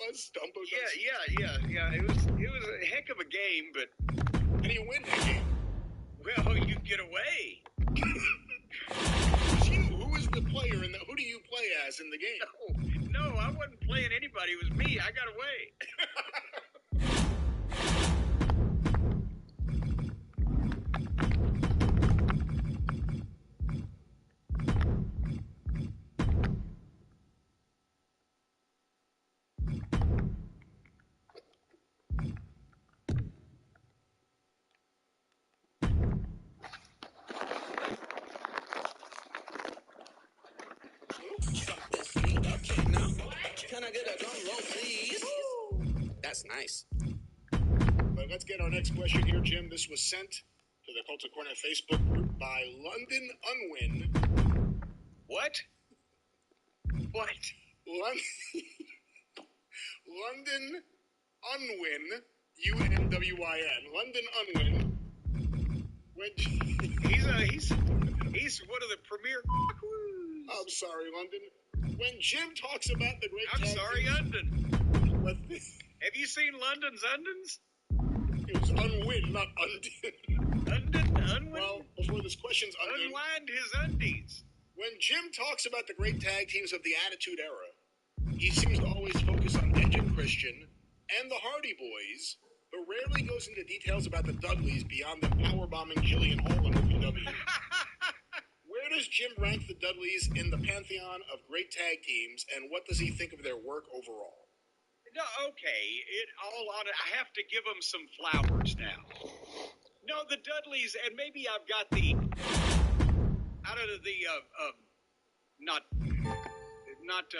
was? Dumbo Yeah. It was a heck of a game, but how do you win that game? Well, you get away. Who was the player in the? Who do you play as in the game? No, I wasn't playing anybody. It was me. I got away. Can I get a drum roll, please? That's nice. But let's get our next question here, Jim. This was sent to the Culture Corner Facebook group by London Unwin. What? London Unwin, UNWIN. London Unwin. He's one of the premier. I'm sorry, London. When Jim talks about the great. I'm sorry, London. Have you seen London's Undons? It was Unwin, not Undin. Unwin? Well, before this question's Undin. Unwind his undies. When Jim talks about the great tag teams of the Attitude Era, he seems to always focus on Edge and Christian and the Hardy Boys, but rarely goes into details about the Dudleys beyond the powerbombing Jillian Hall in OVW. Where does Jim rank the Dudleys in the pantheon of great tag teams, and what does he think of their work overall? No, okay. I have to give them some flowers now. No, the Dudleys, and maybe I've got not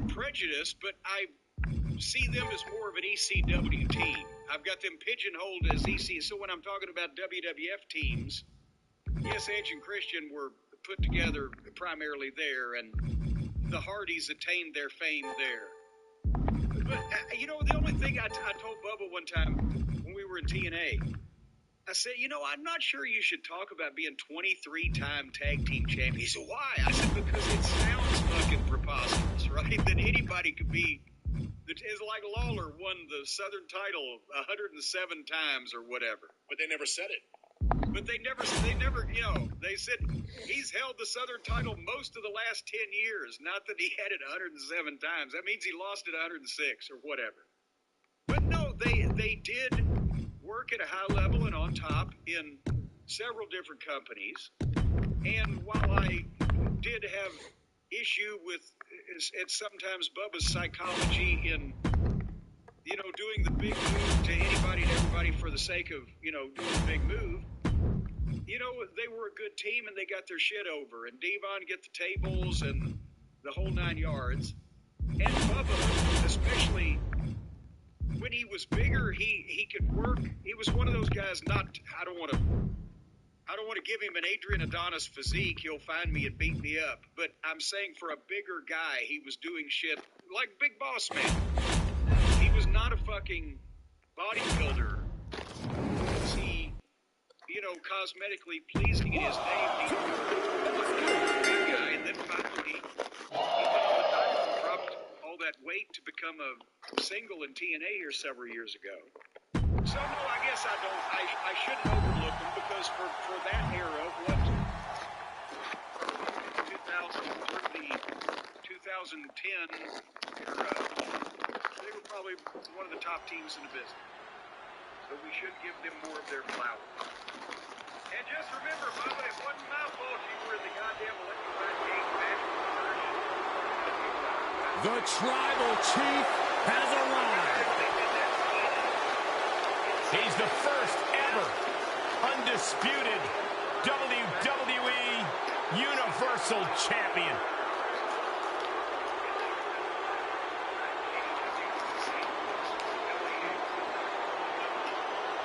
prejudice, but I see them as more of an ECW team. I've got them pigeonholed as EC. So when I'm talking about WWF teams, yes, Edge and Christian were put together primarily there, and the Hardys attained their fame there. But, the only thing I told Bubba one time when we were in TNA, I said, I'm not sure you should talk about being 23-time tag team champion. He said, why? I said, because it sounds fucking preposterous, right? That anybody could be. It's like Lawler won the Southern title 107 times or whatever. But they never said it. But they never, they said he's held the Southern title most of the last 10 years. Not that he had it 107 times. That means he lost it 106 or whatever. But no, they did work at a high level and on top in several different companies. And while I did have issue with, it's sometimes Bubba's psychology in, doing the big move to anybody and everybody for the sake of, doing the big move. They were a good team and they got their shit over. And Devon get the tables and the whole 9 yards. And Bubba, especially when he was bigger, he could work. He was one of those guys. I don't want to give him an Adrian Adonis physique. He'll find me and beat me up. But I'm saying for a bigger guy, he was doing shit like Big Boss Man. He was not a fucking bodybuilder. He, cosmetically pleasing in his name. He was a big guy, and then finally he dropped all that weight to become a single in TNA here several years ago. So no, I guess I shouldn't overlook them because for that era, what 2010 era, they were probably one of the top teams in the business. So we should give them more of their flowers. And just remember, Bubba, it wasn't my fault you were in the goddamn electrified game match. The Tribal Chief has arrived. He's the first ever undisputed WWE Universal Champion.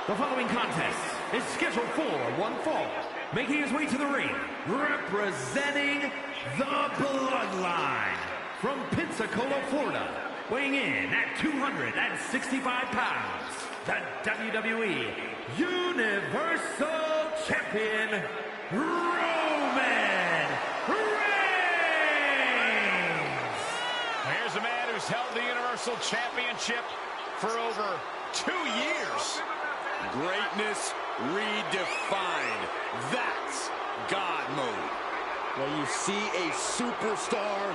The following contest is scheduled for one fall, making his way to the ring, representing the Bloodline from Pensacola, Florida, weighing in at 265 pounds, the WWE Universal Champion, Roman Reigns. Here's a man who's held the Universal Championship for over 2 years. Greatness redefined. That's God mode. When you see a superstar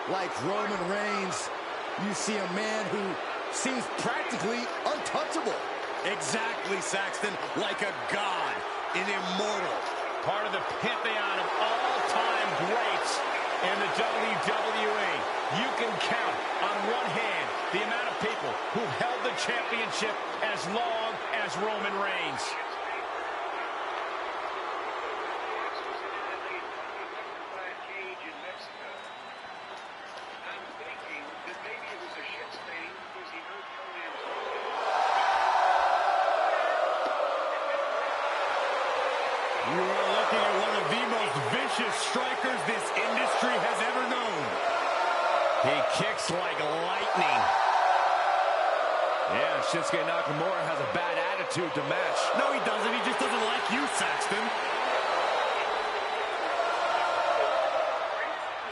like Roman Reigns, you see a man who seems practically untouchable. Exactly, Saxton. Like a god, an immortal. Part of the pantheon of all-time greats in the WWE. You can count on one hand the amount of people who held the championship as long as Roman Reigns. You are looking at one of the most vicious strikers this industry has ever known. He kicks like lightning. Yeah, Shinsuke Nakamura has a bad attitude to match. No, he doesn't. He just doesn't like you, Saxton.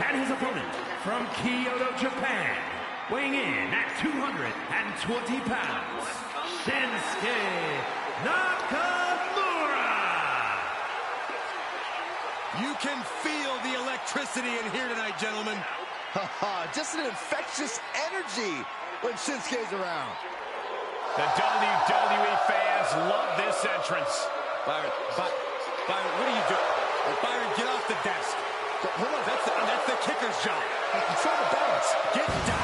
And his opponent from Kyoto, Japan, weighing in at 220 pounds, Shinsuke Nakamura. You can feel the electricity in here tonight, gentlemen. Just an infectious energy when Shinsuke's around. The WWE fans love this entrance. Byron, what are you doing? Byron, get off the desk. Hold on. That's the kicker's job. I'm trying to balance. Get down.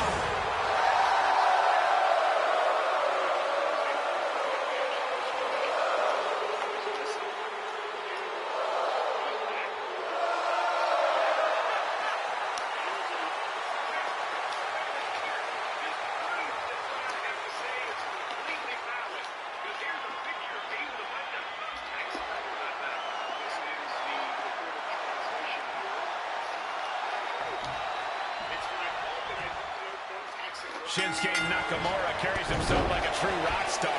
Shinsuke Nakamura carries himself like a true rock star.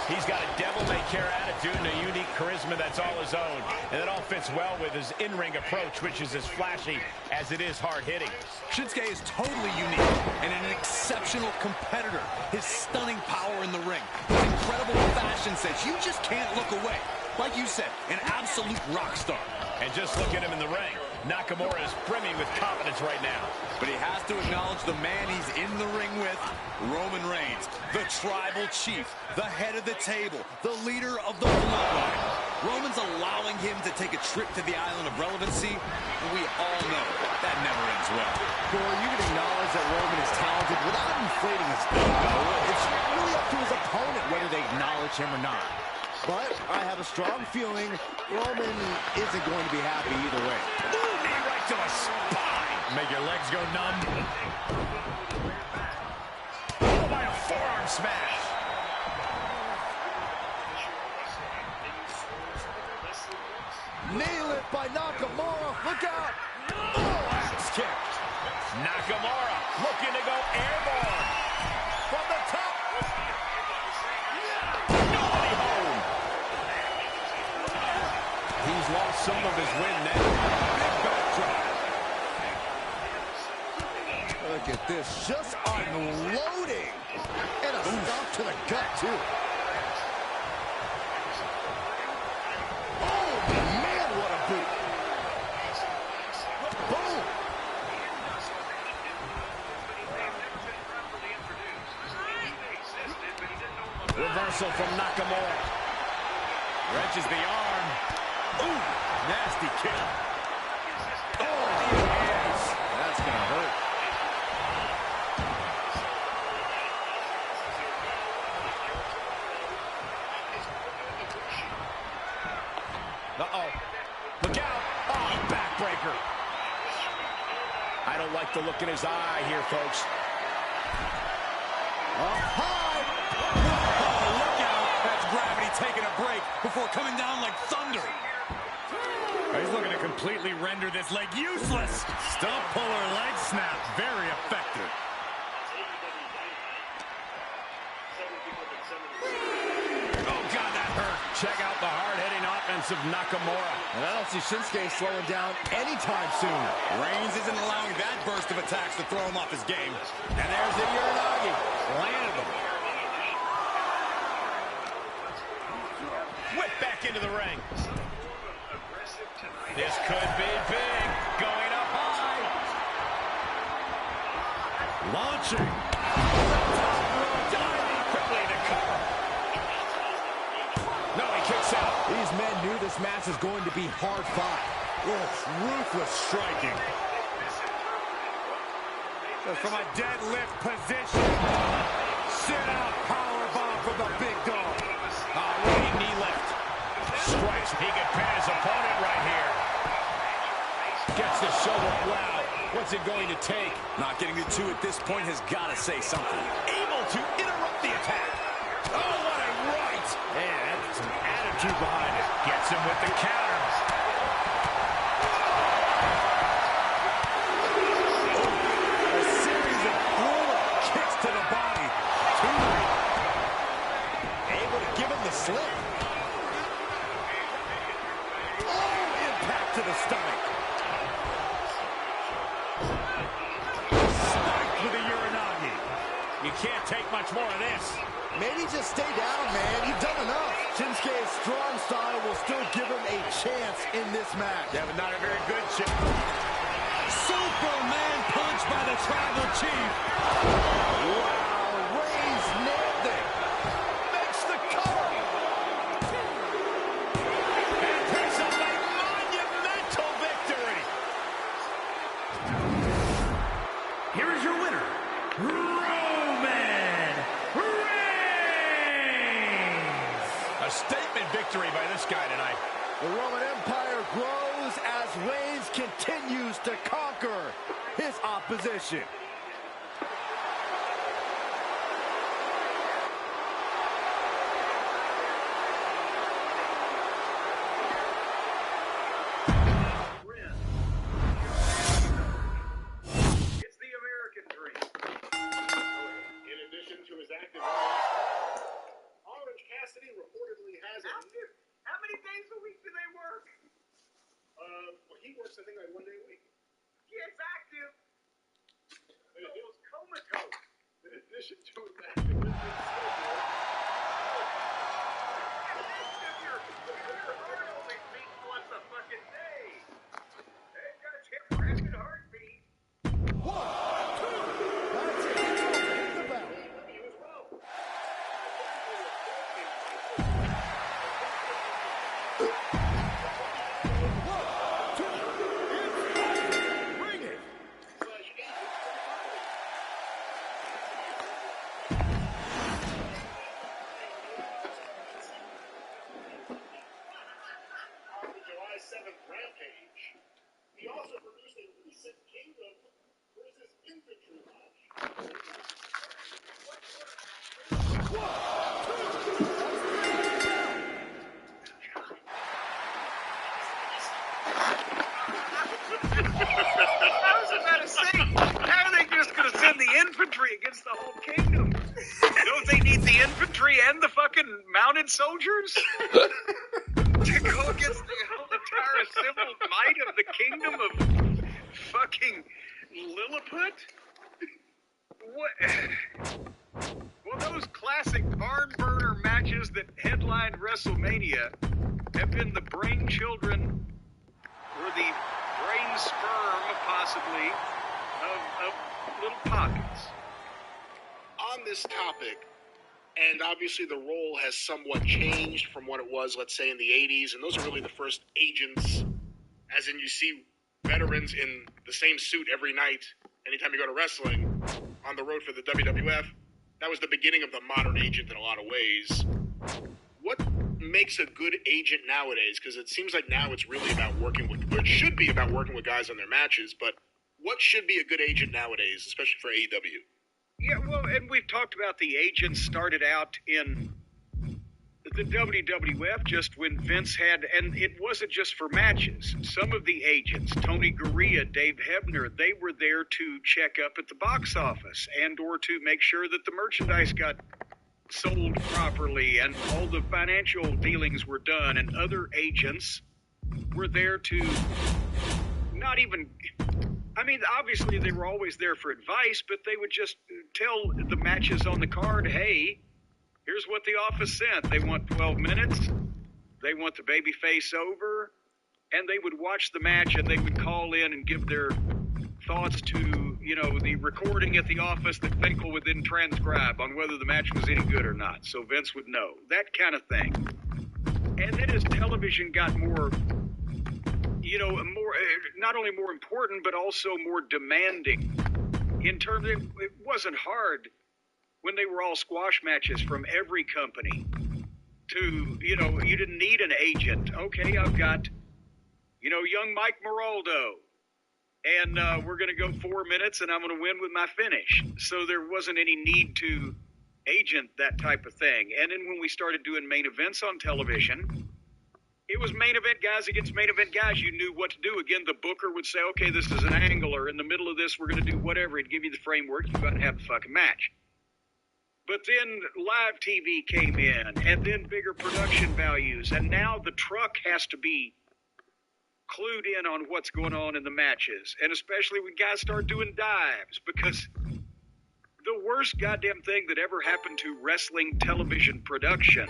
He's got a devil-may-care attitude and a unique charisma that's all his own. And it all fits well with his in-ring approach, which is as flashy as it is hard-hitting. Shinsuke is totally unique and an exceptional competitor. His stunning power in the ring, his incredible fashion sense, you just can't look away. Like you said, an absolute rock star. And just look at him in the ring. Nakamura is brimming with confidence right now. But he has to acknowledge the man he's in the ring with, Roman Reigns, the tribal chief, the head of the table, the leader of the bloodline. Roman's allowing him to take a trip to the island of relevancy, and we all know that never ends well. Corey, you can acknowledge that Roman is talented without inflating his ego. It's really up to his opponent whether they acknowledge him or not. But I have a strong feeling Roman isn't going to be happy either way. Ooh, knee right to the spine. Make your legs go numb. Oh, by a forearm smash. Nail it by Nakamura. Look out. Oh, axe kick. Nakamura looking to go airborne. From the top. Nobody home. He's lost some of his wind now. Big backdrop. Look at this. Just unloading. And a stomp to the gut, too. Oh, man, what a boot. Boom. Reversal from Nakamura. Wrenches the arm. Ooh, nasty kick. Oh, yes. That's going to hurt. Uh-oh. Look out. Oh, backbreaker. I don't like the look in his eye here, folks. Up high. Oh, look out. That's gravity taking a break before coming down like thunder. He's looking to completely render this leg useless. Stump puller leg snap. Very effective. Oh, God, that hurt. Check out the hard-hitting offense defense of Nakamura. And I don't see Shinsuke slowing down anytime soon. Reigns isn't allowing that burst of attacks to throw him off his game. And there's the Uranagi. Landed him. Whip back into the ring. This could be big. Going up high. Launching. Diving quickly to cover. No, he kicks out. These men knew this match was going to be hard fought. Ruthless striking. From a deadlift position. Sit out powerbomb from the big dog. Running knee lift. Strikes. He can pin his opponent right here. Gets the shoulder. Wow. What's it going to take? Not getting the two at this point has got to say something. Able to interrupt the attack. Oh, what a right. Man, that's some attitude behind it. Gets him with the counter. A series of brutal kicks to the body. Able to give him the slip. Oh, impact to the stomach. Spiked with a Uranagi. You can't take much more of this. Maybe just stay down, man. You've done enough. Shinsuke's strong style will still give him a chance in this match. Yeah, but not a very good chip. Superman punch by the Tribal Chief. Wow, Reigns nailed it. Makes the cover. And picks up a monumental victory. Here is your winner, Roman Reigns. A statement victory by this guy tonight. The Roman Empire grows as Reigns continues to conquer his opposition. It's the American dream. In addition to his active Orange Cassidy reportedly has a... How many days a week do they work? Well, he works, I think, like 1 day a week. He's active. Almost comatose. In addition to his active lifting schedule, Your heart only beats once a fucking day. Hey, got hip rapid heartbeat. That's it. Ring the bell. you as well. Bring it. On the July 7th Rampage, he also produced a recent Kingdom versus Infantry match. I was about to say, how are they just going to send the infantry against the whole kingdom? Don't they need the infantry and the fucking mounted soldiers to go against the whole entire assembled might of the kingdom of fucking Lilliput? What? Well, those classic barn burner matches that headlined WrestleMania have been the brainchildren or the brain sperm, possibly, of little pockets. On this topic, and obviously the role has somewhat changed from what it was, let's say, in the 80s, and those are really the first agents, as in you see veterans in the same suit every night, anytime you go to wrestling, on the road for the WWF. That was the beginning of the modern agent in a lot of ways. What makes a good agent nowadays? Because it seems like now it's really about working with, or it should be about working with guys on their matches, but what should be a good agent nowadays, especially for AEW? Yeah, well, and we've talked about the agents started out in the WWF just when Vince had, and it wasn't just for matches. Some of the agents, Tony Gurria, Dave Hebner, they were there to check up at the box office and or to make sure that the merchandise got sold properly and all the financial dealings were done, and other agents were there to not even, I mean, obviously they were always there for advice, but they would just tell the matches on the card, hey, here's what the office sent. They want 12 minutes. They want the baby face over. And they would watch the match and they would call in and give their thoughts to, you know, the recording at the office that Finkel would then transcribe on whether the match was any good or not. So Vince would know. That kind of thing. And then as television got more, you know, more, not only more important, but also more demanding in terms of, it wasn't hard when they were all squash matches from every company to, you know, you didn't need an agent. Okay, I've got, you know, young Mike Moraldo, and we're going to go 4 minutes, and I'm going to win with my finish. So there wasn't any need to agent that type of thing. And then when we started doing main events on television, it was main event guys against main event guys. You knew what to do. Again, the booker would say, okay, this is an angle, or in the middle of this, we're going to do whatever. He'd give you the framework. You got to have the fucking match. But then live TV came in, and then bigger production values, and now the truck has to be clued in on what's going on in the matches, and especially when guys start doing dives, because the worst goddamn thing that ever happened to wrestling television production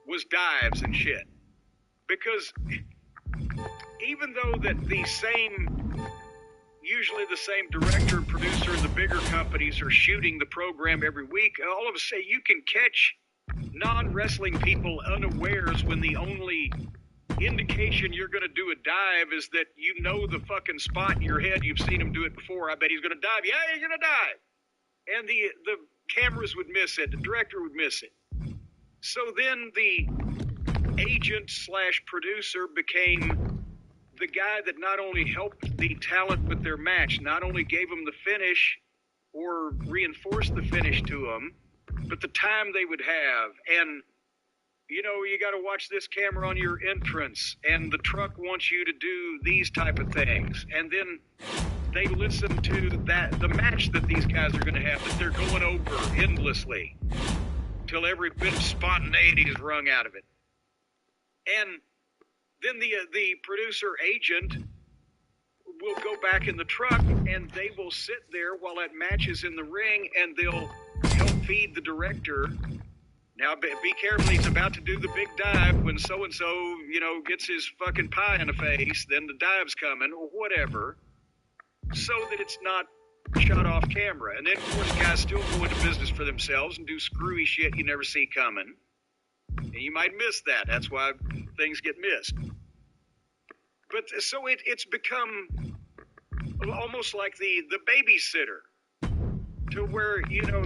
was dives and shit. Because even though that usually the same director and producer in the bigger companies are shooting the program every week, all of a sudden you can catch non-wrestling people unawares when the only indication you're going to do a dive is that you know the fucking spot in your head. You've seen him do it before. I bet he's going to dive. Yeah, he's going to dive. And the cameras would miss it. The director would miss it. So then the agent / producer became the guy that not only helped the talent with their match, not only gave them the finish or reinforced the finish to them, but the time they would have. And you know, you got to watch this camera on your entrance, and the truck wants you to do these type of things. And then they listen to the match that these guys are going to have, that they're going over endlessly till every bit of spontaneity is wrung out of it. And then the producer agent will go back in the truck, and they will sit there while that match is in the ring, and they'll help feed the director. Now, be careful, he's about to do the big dive when so-and-so, you know, gets his fucking pie in the face, then the dive's coming, or whatever, so that it's not shot off camera. And then, of course, guys still go into business for themselves and do screwy shit you never see coming. And you might miss that. That's why things get missed. But so it's become almost like the babysitter, to where, you know,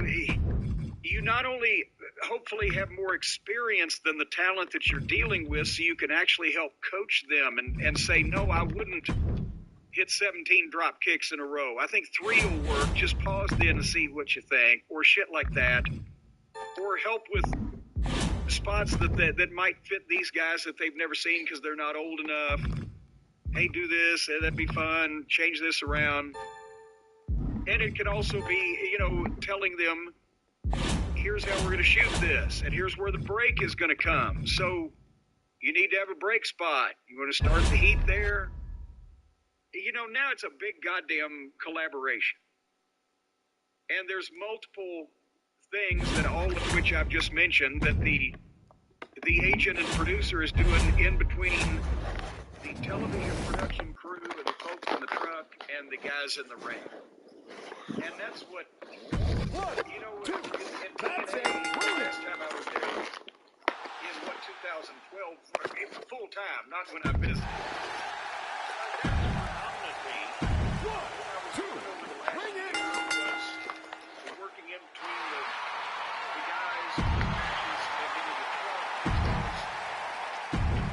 you not only hopefully have more experience than the talent that you're dealing with, so you can actually help coach them and say, no, I wouldn't hit 17 drop kicks in a row. I think 3 will work. Just pause then and see what you think, or shit like that. Or help with spots that might fit these guys that they've never seen because they're not old enough. Hey, do this. That'd be fun. Change this around. And it can also be, you know, telling them, here's how we're going to shoot this, and here's where the break is going to come. So you need to have a break spot. You want to start the heat there. You know, now it's a big goddamn collaboration. And there's multiple things, that all of which I've just mentioned, that the agent and producer is doing in between the television production crew and the folks in the truck and the guys in the ring. And that's what, you know, in TNA, the last time I was there in 2012, full time, not when I visited. Working in between the guys and then the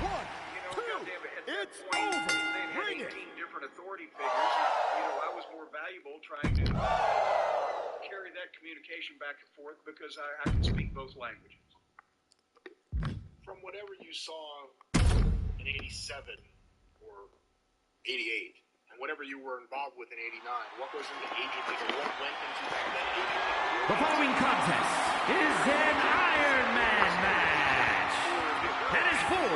truck. You know, goddamn it, at that point, they had 18 different authority figures. You know, I was more valuable trying to carry that communication back and forth because I can speak both languages. From whatever you saw in 87 or 88, and whatever you were involved with in 89, what goes into agenting, or what went into that agent? The following contest is an Iron Man match and is for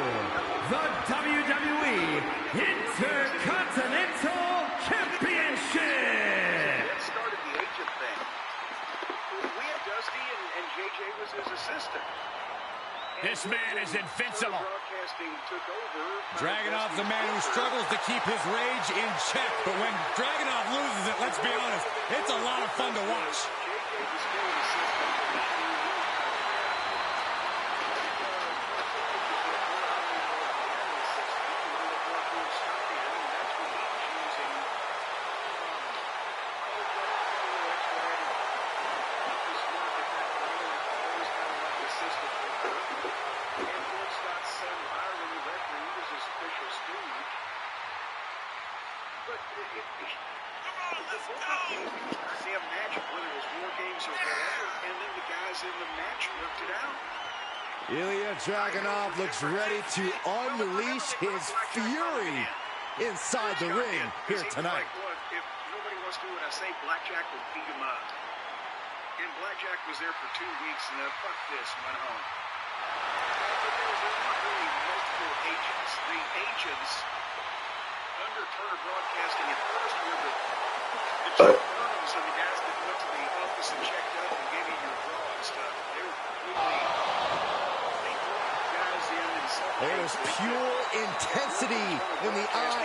the WWE Intercontinental Championship. That started the agent thing. We had Dusty and JJ was his assistant. This man is invincible. Broadcasting took over. Dragunov's a man who struggles to keep his rage in check, but when Dragunov loses it, let's be honest, it's a lot of fun to watch. JJ was still an assistant. See a match, whether it was War Games or whatever, and then the guys in the match worked it out. Ilya Dragunov looks ready to unleash his fury inside the ring here tonight. Like, what, if nobody wants to do what I say, Blackjack will beat him up. And Blackjack was there for 2 weeks, and then fuck this, went home. But there was really multiple agents. The agents under Turner Broadcasting at first were the Burnhams and the guys that went to the office and checked up and gave you your draw and stuff. They were completely, they brought guys in and There's pure intensity in the eye.